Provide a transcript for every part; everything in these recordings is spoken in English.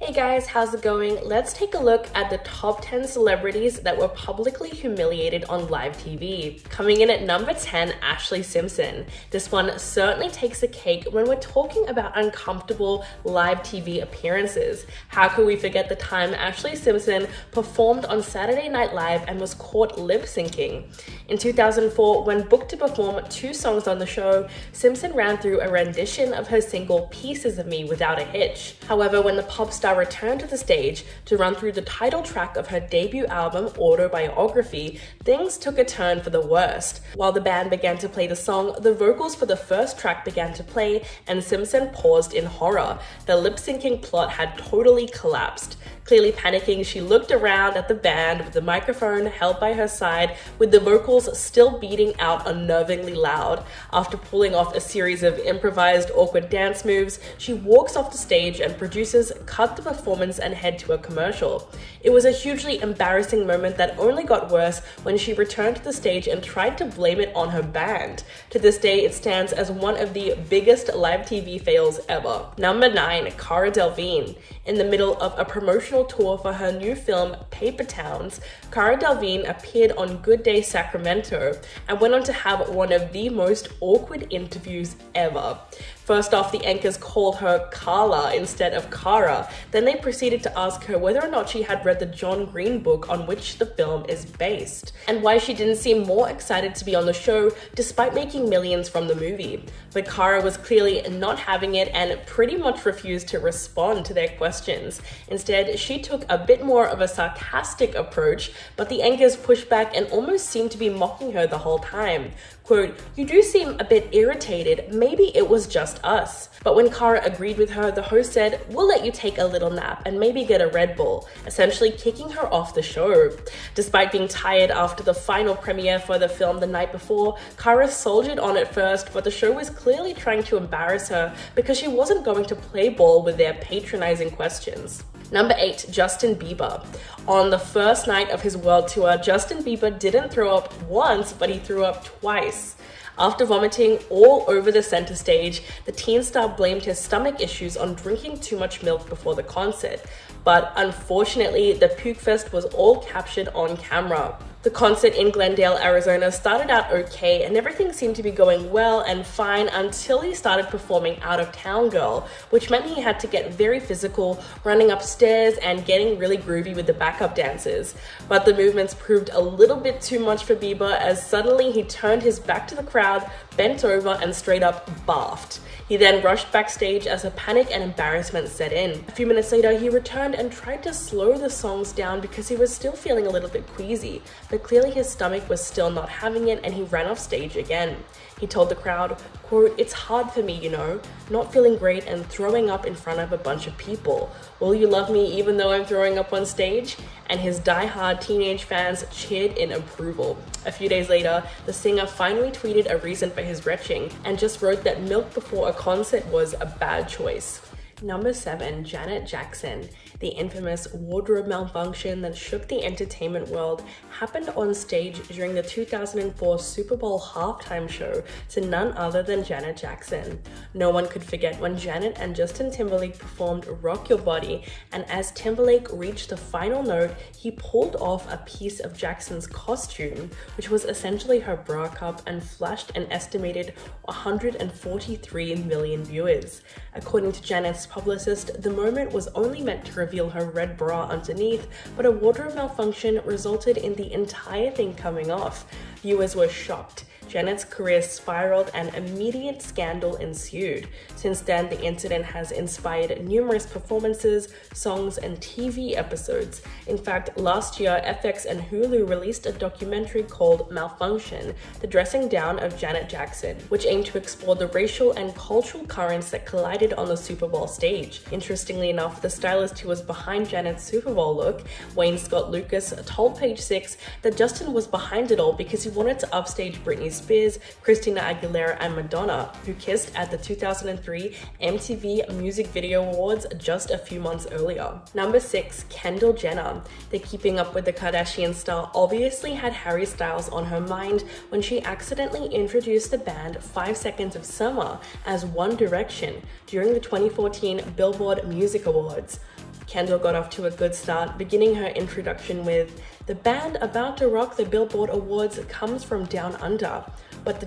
Hey guys, how's it going? Let's take a look at the top 10 celebrities that were publicly humiliated on live TV. Coming in at number 10, Ashlee Simpson. This one certainly takes the cake when we're talking about uncomfortable live TV appearances. How could we forget the time Ashlee Simpson performed on Saturday Night Live and was caught lip-syncing? In 2004, when booked to perform 2 songs on the show, Simpson ran through a rendition of her single Pieces of Me without a hitch. However, when the pop star returned to the stage to run through the title track of her debut album, Autobiography, things took a turn for the worst. While the band began to play the song, the vocals for the first track began to play, and Simpson paused in horror. The lip-syncing plot had totally collapsed. Clearly panicking, she looked around at the band with the microphone held by her side, with the vocals still beating out unnervingly loud. After pulling off a series of improvised awkward dance moves, she walks off the stage and producers cut the performance and head to a commercial. It was a hugely embarrassing moment that only got worse when she returned to the stage and tried to blame it on her band. To this day, it stands as one of the biggest live TV fails ever. Number 9, Cara Delevingne. In the middle of a promotional tour for her new film Paper Towns, Cara Delevingne appeared on Good Day Sacramento and went on to have one of the most awkward interviews ever. First off, the anchors called her Carla instead of Cara. Then they proceeded to ask her whether or not she had read the John Green book on which the film is based, and why she didn't seem more excited to be on the show despite making millions from the movie. But Cara was clearly not having it and pretty much refused to respond to their questions. Instead, she took a bit more of a sarcastic approach, but the anchors pushed back and almost seemed to be mocking her the whole time. Quote, "You do seem a bit irritated, maybe it was just us." But when Cara agreed with her, the host said, "We'll let you take a little nap and maybe get a Red Bull," essentially kicking her off the show. Despite being tired after the final premiere for the film the night before, Cara soldiered on at first, but the show was clearly trying to embarrass her because she wasn't going to play ball with their patronizing questions. Number 8, Justin Bieber. On the first night of his world tour, Justin Bieber didn't throw up once, but he threw up twice. After vomiting all over the center stage, the teen star blamed his stomach issues on drinking too much milk before the concert. But unfortunately, the puke fest was all captured on camera. The concert in Glendale, Arizona started out okay and everything seemed to be going well and fine until he started performing Out of Town Girl, which meant he had to get very physical, running upstairs and getting really groovy with the backup dancers. But the movements proved a little bit too much for Bieber as suddenly he turned his back to the crowd, bent over and straight up barfed. He then rushed backstage as a panic and embarrassment set in. A few minutes later, he returned and tried to slow the songs down because he was still feeling a little bit queasy, but clearly his stomach was still not having it and he ran off stage again. He told the crowd, quote, "It's hard for me, you know, not feeling great and throwing up in front of a bunch of people. Will you love me even though I'm throwing up on stage?" And his die-hard teenage fans cheered in approval. A few days later, the singer finally tweeted a reason for his retching and just wrote that milk before a concert was a bad choice. Number 7, Janet Jackson. The infamous wardrobe malfunction that shook the entertainment world happened on stage during the 2004 Super Bowl halftime show to none other than Janet Jackson. No one could forget when Janet and Justin Timberlake performed Rock Your Body, and as Timberlake reached the final note, he pulled off a piece of Jackson's costume, which was essentially her bra cup, and flashed an estimated 143 million viewers. According to Janet's publicist, the moment was only meant to reveal her red bra underneath, but a wardrobe malfunction resulted in the entire thing coming off. Viewers were shocked. Janet's career spiraled and immediate scandal ensued. Since then, the incident has inspired numerous performances, songs, and TV episodes. In fact, last year, FX and Hulu released a documentary called Malfunction, the dressing down of Janet Jackson, which aimed to explore the racial and cultural currents that collided on the Super Bowl stage. Interestingly enough, the stylist who was behind Janet's Super Bowl look, Wayne Scott Lucas, told Page Six that Justin was behind it all because he wanted to upstage Britney Spears, Christina Aguilera, and Madonna, who kissed at the 2003 MTV Music Video Awards just a few months earlier. Number 6, Kendall Jenner. The Keeping Up with the Kardashians star obviously had Harry Styles on her mind when she accidentally introduced the band 5 Seconds of Summer as One Direction during the 2014 Billboard Music Awards. Kendall got off to a good start, beginning her introduction with, "The band about to rock the Billboard Awards comes from down under, but the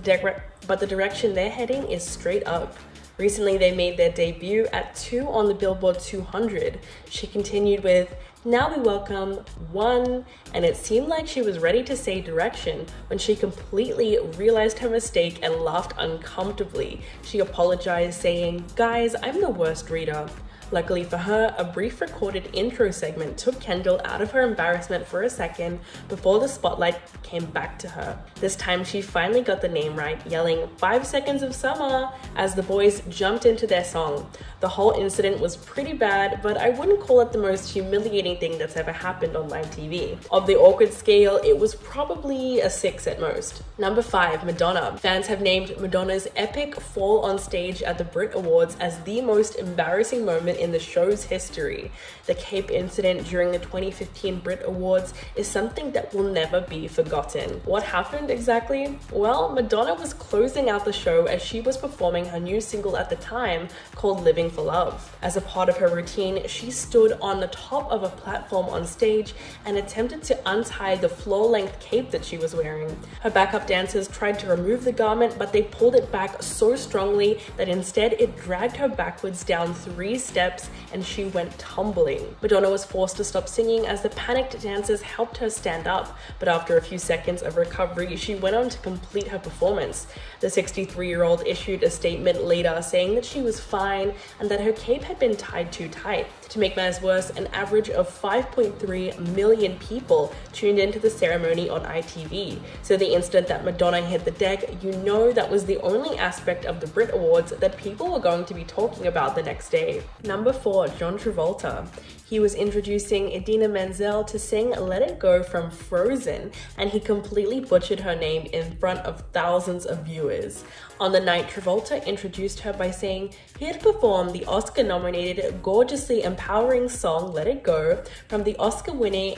direction they're heading is straight up." Recently, they made their debut at 2 on the Billboard 200. She continued with, "Now we welcome 1, and it seemed like she was ready to say direction when she completely realized her mistake and laughed uncomfortably. She apologized, saying, 'Guys, I'm the worst reader.' Luckily for her, a brief recorded intro segment took Kendall out of her embarrassment for a second before the spotlight came back to her. This time she finally got the name right, yelling 5 seconds of summer as the boys jumped into their song. The whole incident was pretty bad, but I wouldn't call it the most humiliating thing that's ever happened on live TV. Of the awkward scale, it was probably a 6 at most. Number 5, Madonna. Fans have named Madonna's epic fall on stage at the Brit Awards as the most embarrassing moment in the show's history. The cape incident during the 2015 Brit Awards is something that will never be forgotten. What happened exactly? Well, Madonna was closing out the show as she was performing her new single at the time called Living for Love. As a part of her routine, she stood on the top of a platform on stage and attempted to untie the floor-length cape that she was wearing. Her backup dancers tried to remove the garment, but they pulled it back so strongly that instead it dragged her backwards down 3 steps and she went tumbling. Madonna was forced to stop singing as the panicked dancers helped her stand up, but after a few seconds of recovery, she went on to complete her performance. The 63-year-old issued a statement later saying that she was fine and that her cape had been tied too tight. To make matters worse, an average of 5.3 million people tuned into the ceremony on ITV. So the instant that Madonna hit the deck, you know that was the only aspect of the Brit Awards that people were going to be talking about the next day. Number 4, John Travolta. He was introducing Idina Menzel to sing Let It Go from Frozen, and he completely butchered her name in front of thousands of viewers. On the night, Travolta introduced her by saying he'd perform the Oscar-nominated, gorgeously empowering song Let It Go from the Oscar-winning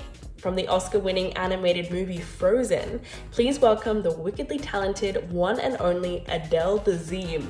animated movie Frozen. Please welcome the wickedly talented one and only Adele Dazeem.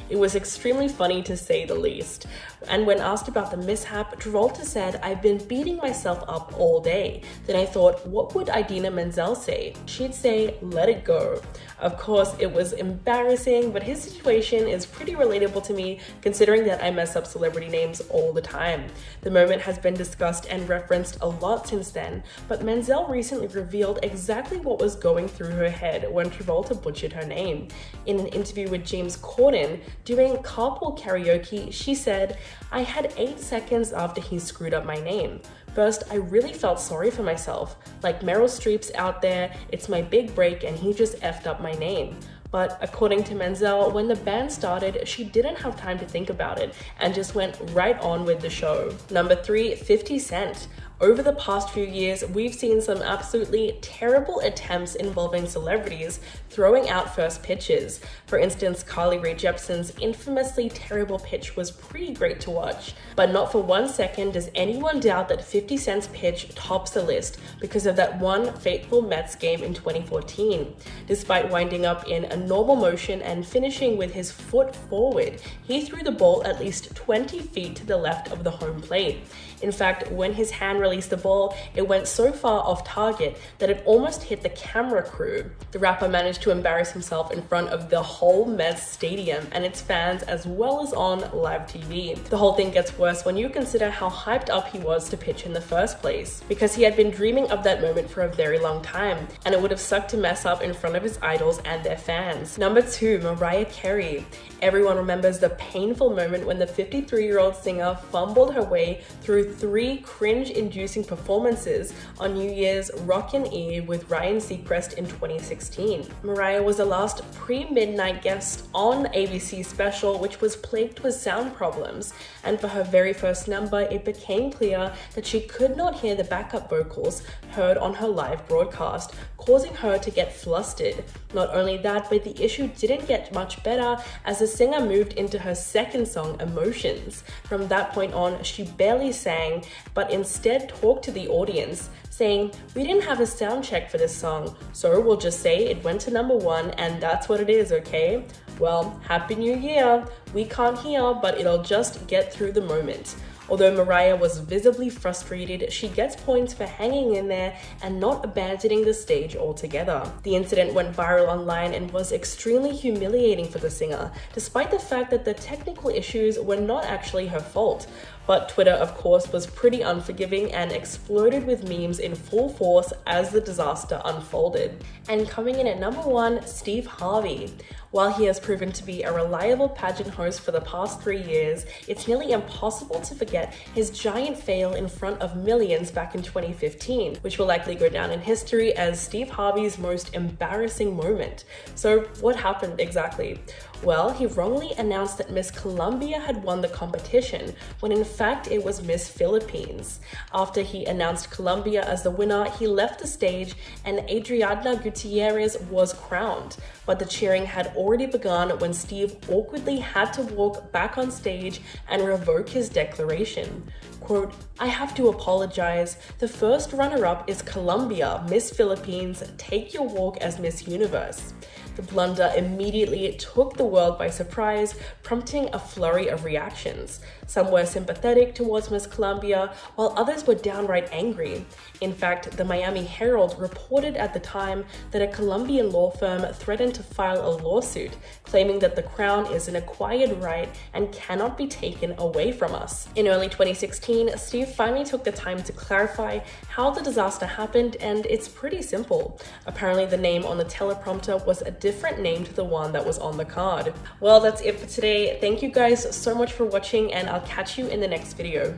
It was extremely funny to say the least. And when asked about the mishap, Travolta said, "I've been beating myself up all day. Then I thought, what would Idina Menzel say? She'd say, let it go." Of course, it was embarrassing, but his situation is pretty relatable to me considering that I mess up celebrity names all the time. The moment has been discussed and referenced a lot since then, but Menzel recently revealed exactly what was going through her head when Travolta butchered her name. In an interview with James Corden, doing carpool karaoke, she said, "I had 8 seconds after he screwed up my name. First, I really felt sorry for myself. Like Meryl Streep's out there, it's my big break and he just effed up my name." But according to Menzel, when the band started, she didn't have time to think about it and just went right on with the show. Number 3, 50 Cent. Over the past few years, we've seen some absolutely terrible attempts involving celebrities throwing out first pitches. For instance, Carly Rae Jepsen's infamously terrible pitch was pretty great to watch. But not for 1 second does anyone doubt that 50 Cent's pitch tops the list because of that one fateful Mets game in 2014. Despite winding up in a normal motion and finishing with his foot forward, he threw the ball at least 20 feet to the left of the home plate. In fact, when his hand released the ball, it went so far off target that it almost hit the camera crew. The rapper managed to embarrass himself in front of the whole Mets stadium and its fans as well as on live TV. The whole thing gets worse when you consider how hyped up he was to pitch in the first place, because he had been dreaming of that moment for a very long time, and it would have sucked to mess up in front of his idols and their fans. Number 2, Mariah Carey. Everyone remembers the painful moment when the 53-year-old singer fumbled her way through 3 cringe-inducing performances on New Year's Rockin' Eve with Ryan Seacrest in 2016. Mariah was the last pre-midnight guest on ABC's special, which was plagued with sound problems, and for her very first number, it became clear that she could not hear the backup vocals heard on her live broadcast, causing her to get flustered. Not only that, but the issue didn't get much better as the singer moved into her second song, Emotions. From that point on, she barely sang, but instead talked to the audience, saying, "We didn't have a sound check for this song, so we'll just say it went to number 1 and that's what it is, okay? Well, Happy New Year! We can't hear, but it'll just get through the moment." Although Mariah was visibly frustrated, she gets points for hanging in there and not abandoning the stage altogether. The incident went viral online and was extremely humiliating for the singer, despite the fact that the technical issues were not actually her fault. But Twitter, of course, was pretty unforgiving and exploded with memes in full force as the disaster unfolded. And coming in at number 1, Steve Harvey. While he has proven to be a reliable pageant host for the past 3 years, it's nearly impossible to forget his giant fail in front of millions back in 2015, which will likely go down in history as Steve Harvey's most embarrassing moment. So what happened exactly? Well, he wrongly announced that Miss Colombia had won the competition, when in fact it was Miss Philippines. After he announced Colombia as the winner, he left the stage and Adriana Gutierrez was crowned. But the cheering had already begun when Steve awkwardly had to walk back on stage and revoke his declaration. Quote, "I have to apologize. The first runner-up is Colombia, Miss Philippines. Take your walk as Miss Universe." The blunder immediately took the world by surprise, prompting a flurry of reactions. Some were sympathetic towards Miss Colombia, while others were downright angry. In fact, the Miami Herald reported at the time that a Colombian law firm threatened to file a lawsuit, claiming that the crown is an acquired right and cannot be taken away from us. In early 2016, Steve finally took the time to clarify how the disaster happened, and it's pretty simple. Apparently, the name on the teleprompter was a different name to the one that was on the card. Well, that's it for today. Thank you guys so much for watching, and I'll catch you in the next video.